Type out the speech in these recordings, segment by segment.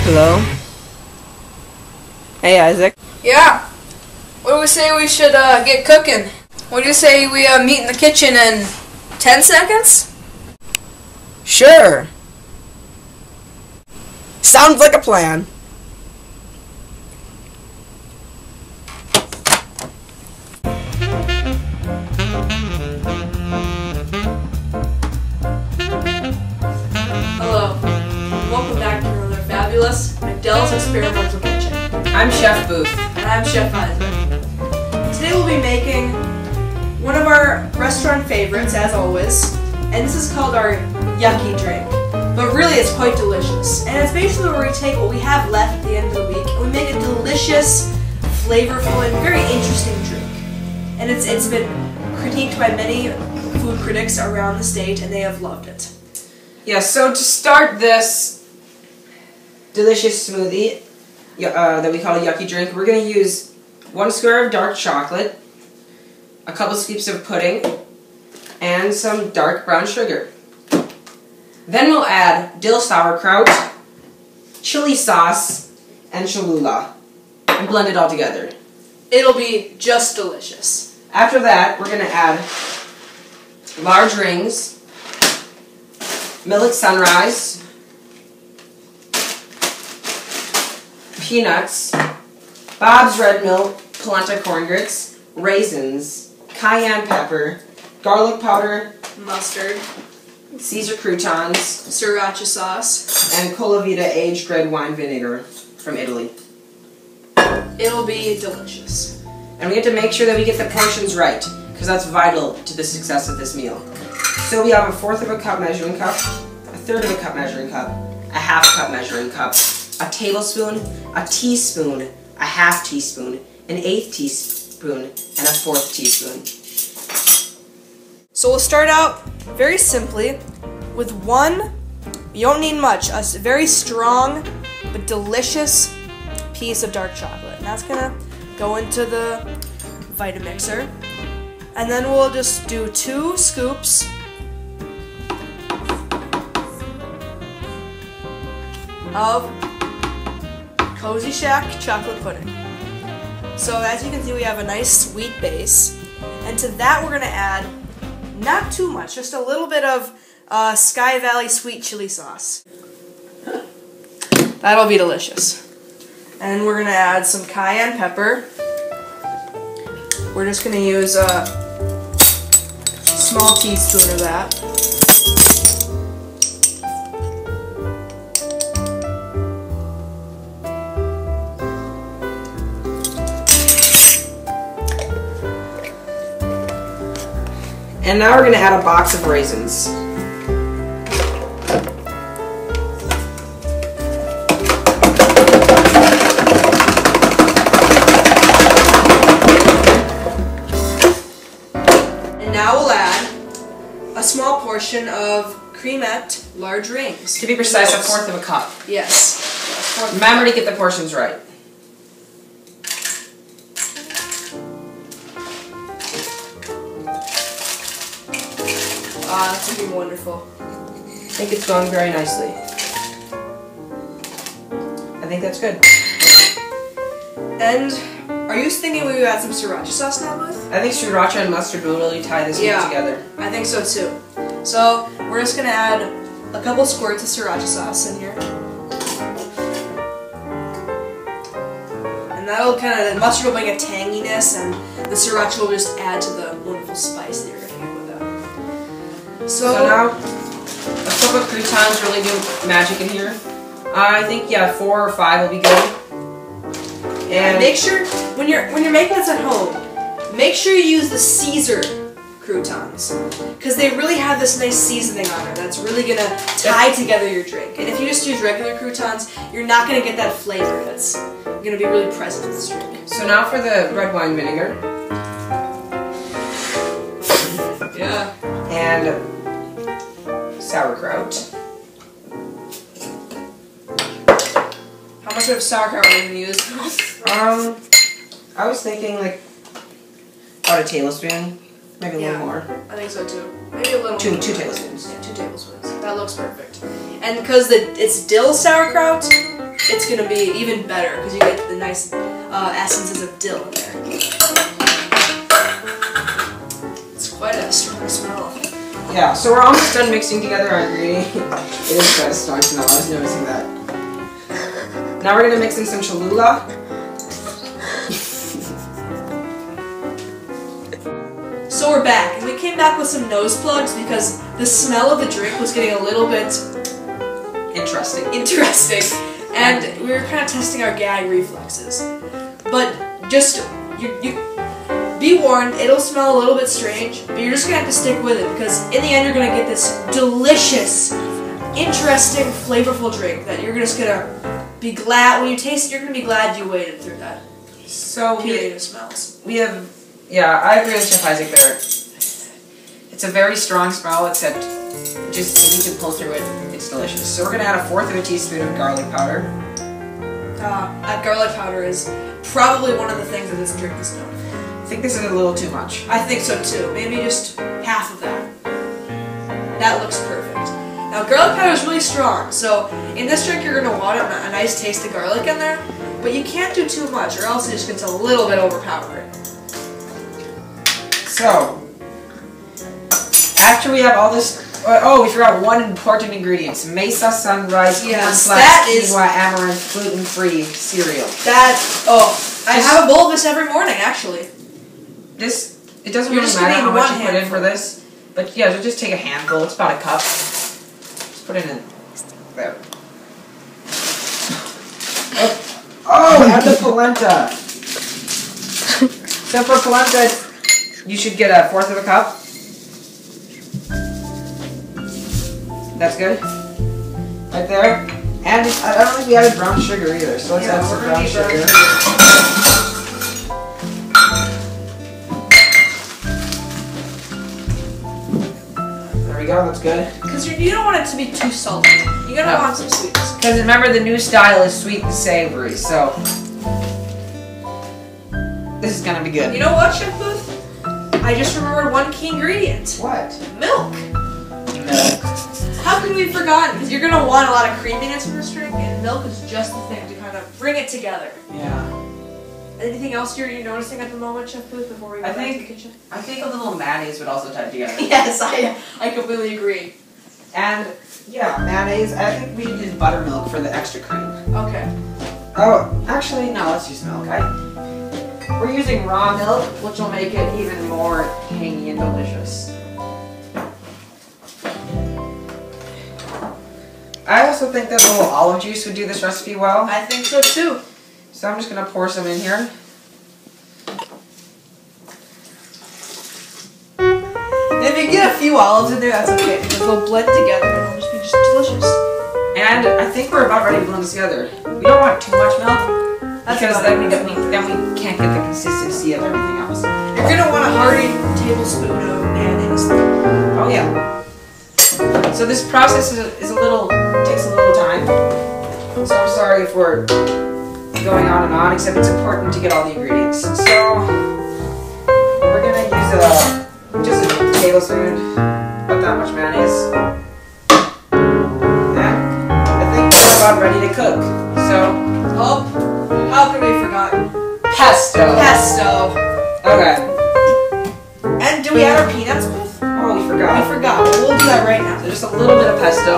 Hello? Hey, Isaac. Yeah. What do we say we should get cooking? What do you say we meet in the kitchen in 10 seconds? Sure. Sounds like a plan. Hello. Welcome back to another fabulous McDell's experimental kitchen. I'm Chef Booth. And I'm Chef Isaac. Today we'll be making one of our restaurant favorites, as always, and this is called our yucky drink. But really it's quite delicious. And it's basically where we take what we have left at the end of the week and we make a delicious, flavorful, and very interesting drink. And it's been critiqued by many food critics around the state and they have loved it. Yeah, so to start this delicious smoothie that we call a yucky drink, we're going to use 1 square of dark chocolate, a couple scoops of pudding, and some dark brown sugar. Then we'll add dill sauerkraut, chili sauce, and Cholula, and blend it all together. It'll be just delicious. After that, we're going to add large rings, millet sunrise, peanuts, Bob's Red Mill polenta corn grits, raisins, cayenne pepper, garlic powder, Mustard, Caesar croutons, sriracha sauce. and Colavita aged red wine vinegar from Italy. It'll be delicious. And we have to make sure that we get the portions right, because that's vital to the success of this meal. So we have 1/4 of a cup measuring cup, 1/3 of a cup measuring cup, a 1/2 cup measuring cup, a tablespoon, a teaspoon, a 1/2 teaspoon, an 1/8 teaspoon, and a 1/4 teaspoon. So we'll start out very simply with you don't need much, a very strong but delicious piece of dark chocolate. And that's gonna go into the Vitamixer. And then we'll just do 2 scoops of Cozy Shack chocolate pudding. So as you can see, we have a nice sweet base. And to that we're gonna add not too much, just a little bit of Sky Valley sweet chili sauce. That'll be delicious. And we're gonna add some cayenne pepper. We're just gonna use a small teaspoon of that. And now we're going to add a box of raisins. And now we'll add a small portion of cremette large rings. To be precise, 1/4 of a cup. Yes. Remember to get the portions right. That's gonna be wonderful. I think it's going very nicely. I think that's good. And are you thinking we would add some sriracha sauce now, Booth? I think sriracha and mustard will really tie this meal together. I think so too. So we're just gonna add a couple squirts of sriracha sauce in here. And that'll the mustard will bring a tanginess and the sriracha will just add to the wonderful spice that you're gonna get with that. So now, a couple of croutons really do magic in here. I think 4 or 5 will be good. And make sure when you're making this at home, make sure you use the Caesar croutons because they really have this nice seasoning on it that's really gonna tie together your drink. And if you just use regular croutons, you're not gonna get that flavor that's gonna be really present in this drink. So now for the red wine vinegar. Yeah. And sauerkraut. How much of sauerkraut are you gonna use? I was thinking like about a tablespoon, maybe a little more. I think so too. Maybe a little Two more. tablespoons. Yeah, 2 tablespoons. That looks perfect. And because it's dill sauerkraut, it's gonna be even better because you get the nice essences of dill in there. It's quite a strong smell. Yeah, so we're almost done mixing together our ingredient. It is quite a strong smell, I was noticing that. Now we're going to mix in some Cholula. So we're back, and we came back with some nose plugs because the smell of the drink was getting a little bit interesting. And we were kind of testing our gag reflexes. But just, you be warned, it'll smell a little bit strange, but you're just going to have to stick with it because in the end you're going to get this delicious, interesting, flavorful drink that you're just going to be glad, when you taste it, you're going to be glad you waited through that period of smells. We have, yeah, I agree with Chef Isaac there. It's a very strong smell, except just if you can pull through it, it's delicious. So we're going to add 1/4 of a teaspoon of garlic powder. That garlic powder is probably one of the things that this drink is known for. I think this is a little too much. I think so too. Maybe just half of that. That looks perfect. Now garlic powder is really strong, so in this drink you're going to want a nice taste of garlic in there, but you can't do too much or else it just gets a little bit overpowering. So, after we have all this, oh, we forgot one important ingredient: Mesa Sunrise quinoa amaranth gluten-free cereal. I have a bowl of this every morning, actually. It doesn't really matter how much you put in for this, but yeah, just take a handful. It's about a cup. Just put it in there. Oh, and the polenta. So for polenta, you should get 1/4 of a cup. That's good. Right there. And I don't think we added brown sugar either, so let's add some brown sugar. There we go, that's good. Because you don't want it to be too salty. You're going to want some sweetness. Because remember, the new style is sweet and savory, so this is going to be good. You know what, Chef Booth? I just remembered one key ingredient. What? Milk. Milk. How could we have forgotten? Because you're going to want a lot of creaminess in this drink, and milk is just the thing to kind of bring it together. Yeah. Anything else you're noticing at the moment, Chef Booth, before we go back to the kitchen? I think a little mayonnaise would also tie together. Yes, I completely agree. And, yeah, mayonnaise. I think we should use buttermilk for the extra cream. Okay. Oh, actually, no, let's use milk. We're using raw milk, which will make it even more tangy and delicious. I also think that a little olive juice would do this recipe well. I think so too. So I'm just going to pour some in here. If you get a few olives in there, that's okay, because they'll blend together and they'll just be delicious. And I think we're about ready to blend this together. We don't want too much milk, because then we can't get the consistency of everything else. You're going to want a hearty tablespoon of mayonnaise. Oh yeah. So this process takes a little time. So I'm sorry if we're going on and on, except it's important to get all the ingredients. So we're gonna use just a tablespoon, about that much mayonnaise. And I think we're about ready to cook. So, how could we have forgotten? Pesto. Okay. And do we add our peanuts, Booth? Oh, we forgot. We forgot. Well, we'll do that right now. So just a little bit of pesto.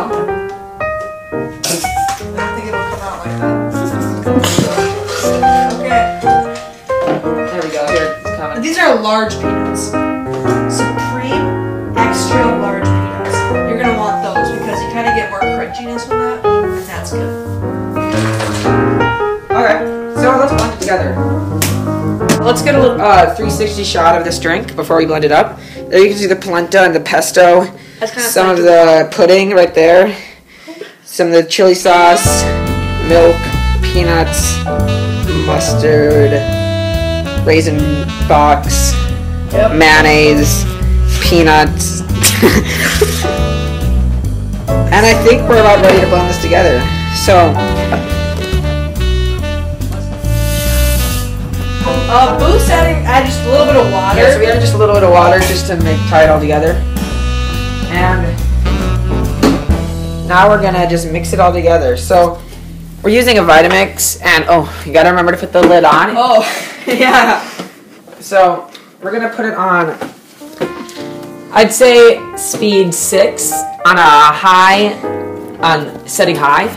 I don't think it'll come out like that. Okay. There we go. Here, it's coming. And these are large peanuts. Supreme extra large peanuts. You're going to want those because you kind of get more crunchiness with that, and that's good. Okay, so let's blend it together. Let's get a little 360 shot of this drink before we blend it up. There you can see the polenta and the pesto. Some of the pudding right there. Some of the chili sauce, milk, peanuts, mustard, raisin box, mayonnaise, peanuts. And I think we're about ready to blend this together. So, Booth's add just a little bit of water. Yeah, so we added just a little bit of water just to tie it all together. And now we're gonna just mix it all together. So We're using a Vitamix, and you gotta remember to put the lid on. Oh, yeah. So we're gonna put it on, I'd say speed 6 on a high, on setting high.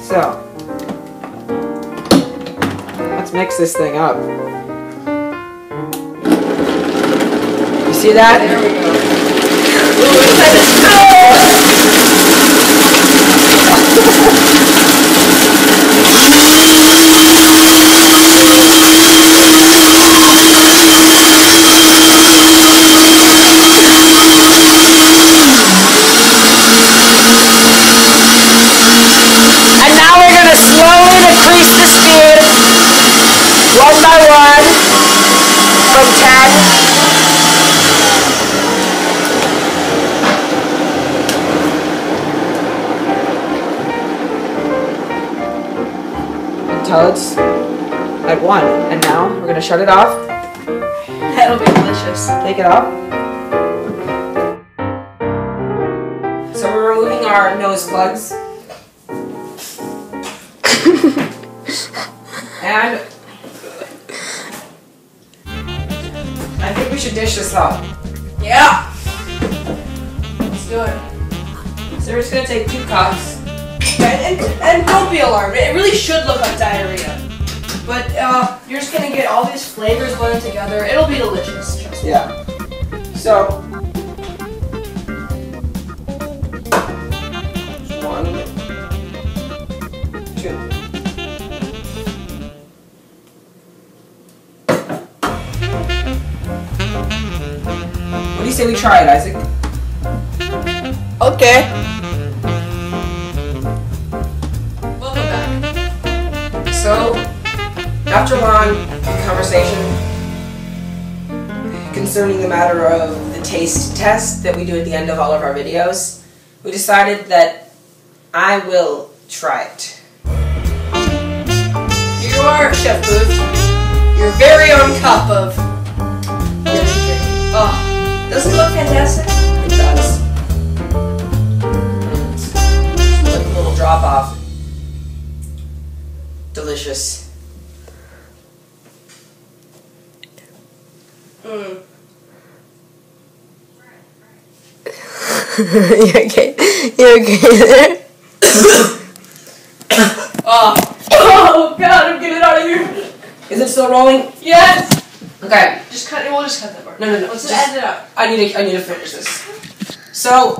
So let's mix this thing up. You see that? There we go. Ooh, let's go! And now we're going to slowly decrease the speed, 1 by 1, from 10. Until it's at 1. And now we're going to shut it off. That'll be delicious. Take it off. So we're removing our nose plugs. And I think we should dish this up. Yeah. Let's do it. So we're just gonna take 2 cups. And don't be alarmed. It really should look like diarrhea. But you're just gonna get all these flavors blended together. It'll be delicious. Trust me. Yeah. So 1, 2. What do you say we try it, Isaac? Okay. Welcome back. So, after a long conversation concerning the matter of the taste test that we do at the end of all of our videos, we decided that I will try it. Here you are, Chef Booth. Your very own cup of oh, doesn't it look fantastic? It does. Just like a little drop off. Delicious. Mm. You okay? You okay there? Oh God! I'm getting it out of here. Is it still rolling? Yes. Okay. We'll just cut that part. No. Let's just end it up. I need to finish this. So.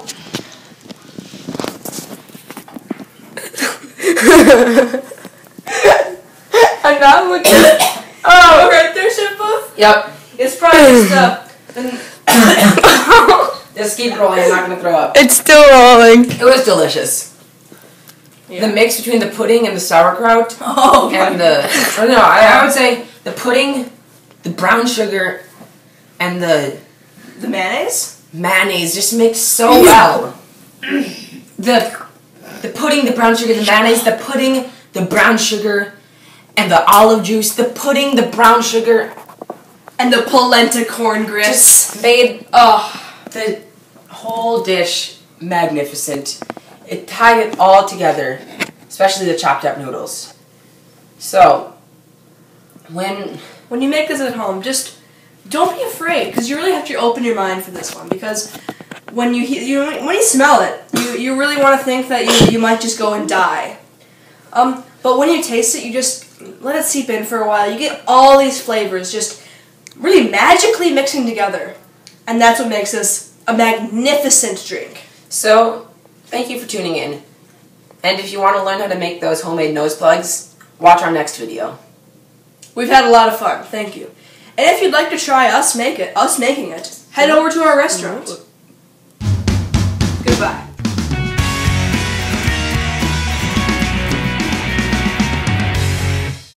I'm not looking at it. Oh, right there, Chef Booth. Yep. It's probably just Just keep rolling. I'm not gonna throw up. It's still rolling. It was delicious. Yeah. The mix between the pudding and the sauerkraut, Oh, and I would say the pudding, the brown sugar, and the mayonnaise. mayonnaise just mix so well. The pudding, the brown sugar, the mayonnaise, the pudding, the brown sugar, and the olive juice, the pudding, the brown sugar, And the polenta corn grits. just made the whole dish magnificent. It tied it all together, especially the chopped up noodles. So, when When you make this at home, just don't be afraid, because you really have to open your mind for this one. Because when you smell it, you really want to think that you might just go and die. But when you taste it, you just let it seep in for a while. You get all these flavors just really magically mixing together, and that's what makes this a magnificent drink. So, thank you for tuning in. And if you want to learn how to make those homemade nose plugs, watch our next video. We've had a lot of fun. Thank you. And if you'd like to try us making it, head over to our restaurant.